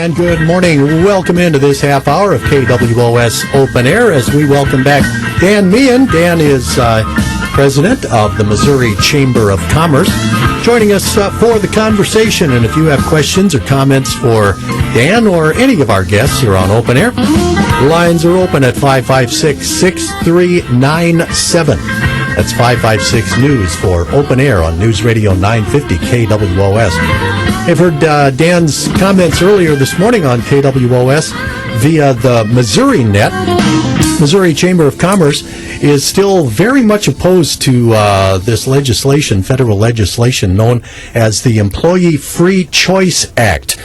And good morning. Welcome into this half hour of KWOS Open Air as we welcome back Dan Mehan. Dan is president of the Missouri Chamber of Commerce, joining us for the conversation. And if you have questions or comments for Dan or any of our guests here on Open Air, the lines are open at 556-6397. That's 556 News for Open Air on News Radio 950 KWOS. I've heard Dan's comments earlier this morning on KWOS via the Missouri Net. Missouri Chamber of Commerce is still very much opposed to this legislation, federal legislation known as the Employee Free Choice Act.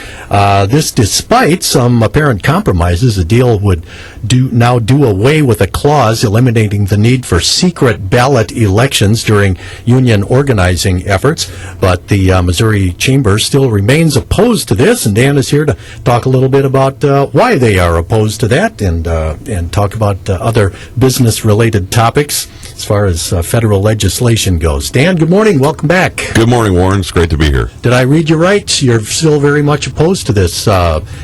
This, despite some apparent compromises, the deal would now do away with a clause eliminating the need for secret ballot elections during union organizing efforts. But the Missouri Chamber still remains opposed to this, and Dan is here to talk a little bit about why they are opposed to that and talk about other business-related topics as far as federal legislation goes. Dan, good morning. Welcome back. Good morning, Warren. It's great to be here. Did I read you right? You're still very much opposed to this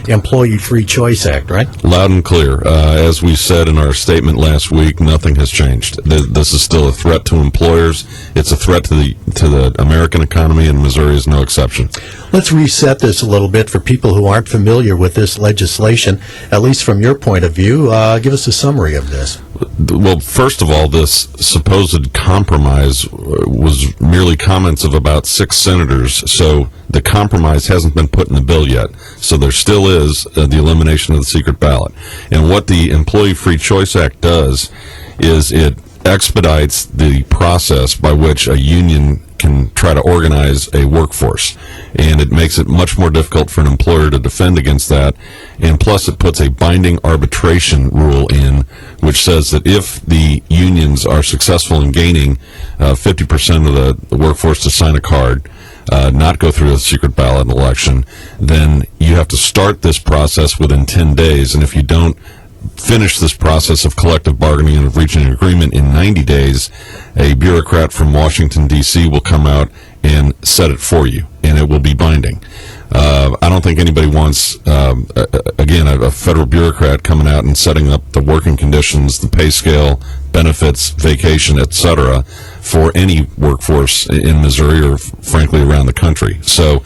Employee Free Choice Act, right? Loud and clear. As we said in our statement last week, nothing has changed. This is still a threat to employers. It's a threat to the American economy, and Missouri is no exception. Let's reset this a little bit for people who aren't familiar with this legislation, at least from your point of view. Give us a summary of this. Well, first of all, this supposed compromise was merely comments of about 6 senators, so the compromise hasn't been put in the bill yet. So there still is the elimination of the secret ballot. And what the Employee Free Choice Act does is it expedites the process by which a union can try to organize a workforce, and it makes it much more difficult for an employer to defend against that. And plus, it puts a binding arbitration rule in, which says that if the unions are successful in gaining 50% of the workforce to sign a card, not go through a secret ballot election, then you have to start this process within 10 days. And if you don't finish this process of collective bargaining and of reaching an agreement in 90 days, a bureaucrat from Washington, D.C. will come out and set it for you, and it will be binding. I don't think anybody wants, again, a federal bureaucrat coming out and setting up the working conditions, the pay scale, benefits, vacation, etc., for any workforce in Missouri or, frankly, around the country. So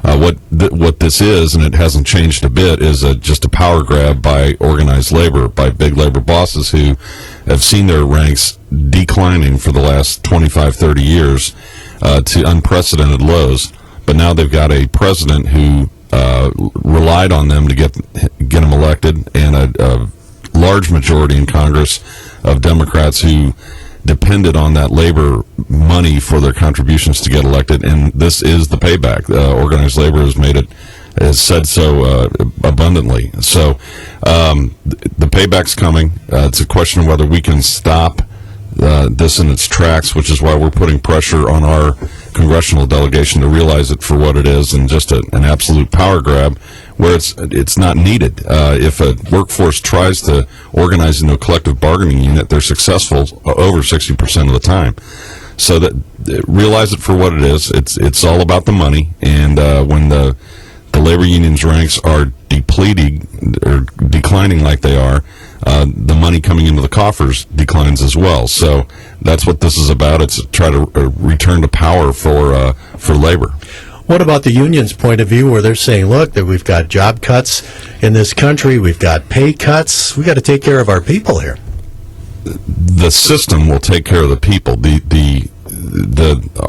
what this is, and it hasn't changed a bit, is just a power grab by organized labor, by big labor bosses who have seen their ranks declining for the last 25, 30 years to unprecedented lows. But now they've got a president who relied on them to get them elected, and a large majority in Congress of Democrats who depended on that labor money for their contributions to get elected, and this is the payback. Organized labor has said so abundantly. So the payback's coming. It's a question of whether we can stop this in its tracks, which is why we're putting pressure on our congressional delegation to realize it for what it is, and just an absolute power grab where it's not needed. If a workforce tries to organize into a collective bargaining unit, they're successful over 60% of the time. So that realize it for what it is. It's all about the money, and when the labor union's ranks are depleting or declining like they are, the money coming into the coffers declines as well. So that's what this is about. It's to try to return to power for labor. What about the union's point of view, where they're saying, look, that we've got job cuts in this country, we've got pay cuts, we've got to take care of our people here? The system will take care of the people.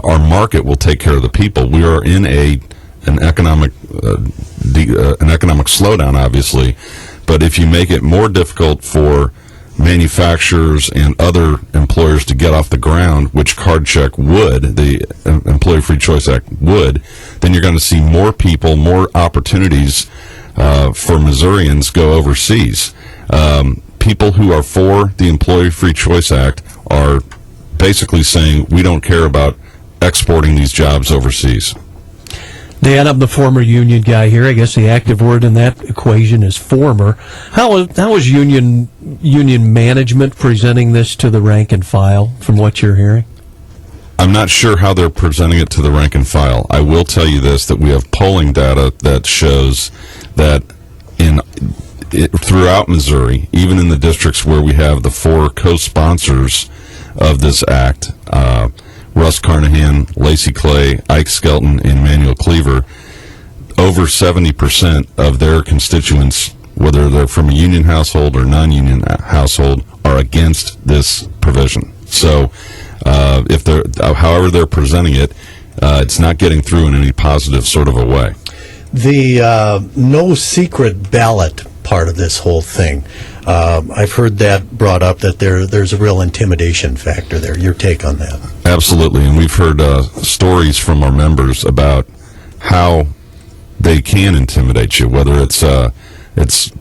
Our market will take care of the people. We are in an economic slowdown, obviously, but if you make it more difficult for manufacturers and other employers to get off the ground, which card check would, the Employee Free Choice Act would, then you're going to see more people, more opportunities for Missourians go overseas. People who are for the Employee Free Choice Act are basically saying we don't care about exporting these jobs overseas. Dan, I'm the former union guy here. I guess the active word in that equation is former. How is union management presenting this to the rank and file, from what you're hearing? I'm not sure how they're presenting it to the rank and file. I will tell you this, that we have polling data that shows that throughout Missouri, even in the districts where we have the 4 co-sponsors of this act, Russ Carnahan, Lacey Clay, Ike Skelton, and Emmanuel Cleaver, over 70% of their constituents, whether they're from a union household or non-union household, are against this provision. So if they're, however they're presenting it, it's not getting through in any positive sort of a way. The no secret ballot part of this whole thing, I've heard that brought up, that there's a real intimidation factor there. Your take on that? Absolutely, and we've heard stories from our members about how they can intimidate you, whether it's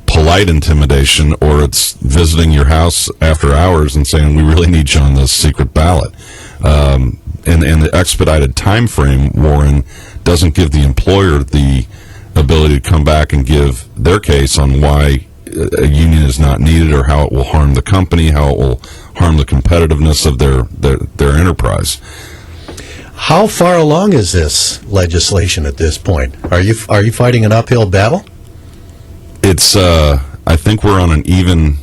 polite intimidation or it's visiting your house after hours and saying, we really need you on this secret ballot. And the expedited time frame, Warren, doesn't give the employer the ability to come back and give their case on why a union is not needed or how it will harm the company, how it will harm the competitiveness of their enterprise. How far along is this legislation at this point? Are you fighting an uphill battle? It's I think we're on an even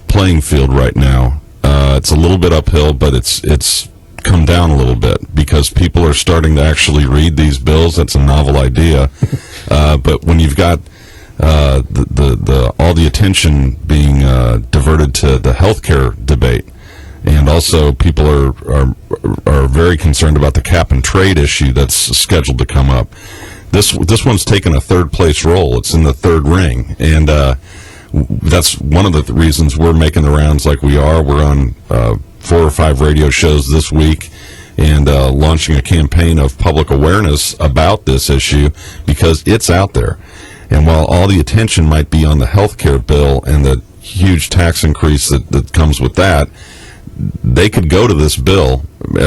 playing field right now. It's a little bit uphill, but it's come down a little bit because people are starting to actually read these bills. That's a novel idea, but when you've got all the attention being diverted to the healthcare debate, and also people are very concerned about the cap and trade issue that's scheduled to come up. This one's taken a third place role. It's in the third ring, and that's one of the reasons we're making the rounds like we are. We're on 4 or 5 radio shows this week and launching a campaign of public awareness about this issue because it's out there. And while all the attention might be on the health care bill and the huge tax increase that comes with that, they could go to this bill.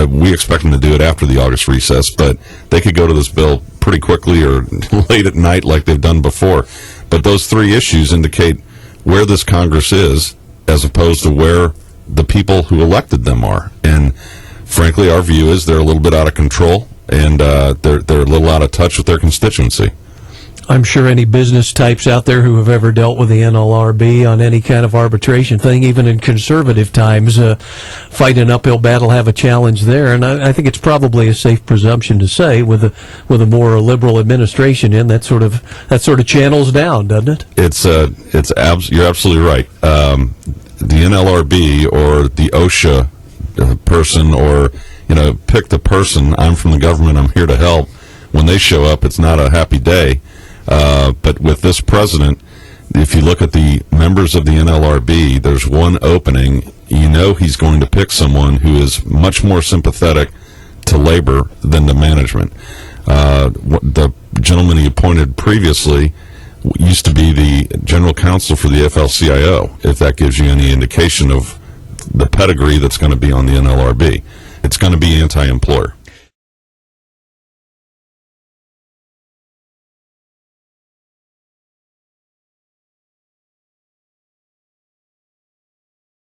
We expect them to do it after the August recess, but they could go to this bill pretty quickly or late at night like they've done before. But those 3 issues indicate where this Congress is as opposed to where the people who elected them are. And frankly, our view is they're a little bit out of control, and they're a little out of touch with their constituency. I'm sure any business types out there who have ever dealt with the NLRB on any kind of arbitration thing, even in conservative times, fight an uphill battle, have a challenge there. And I think it's probably a safe presumption to say, with a more liberal administration in, that sort of channels down, doesn't it? You're absolutely right. The NLRB or the OSHA person, or pick the person. I'm from the government. I'm here to help. When they show up, it's not a happy day. But with this president, if you look at the members of the NLRB, there's one opening. He's going to pick someone who is much more sympathetic to labor than to management. The gentleman he appointed previously used to be the general counsel for the AFL-CIO, if that gives you any indication of the pedigree that's going to be on the NLRB. It's going to be anti-employer.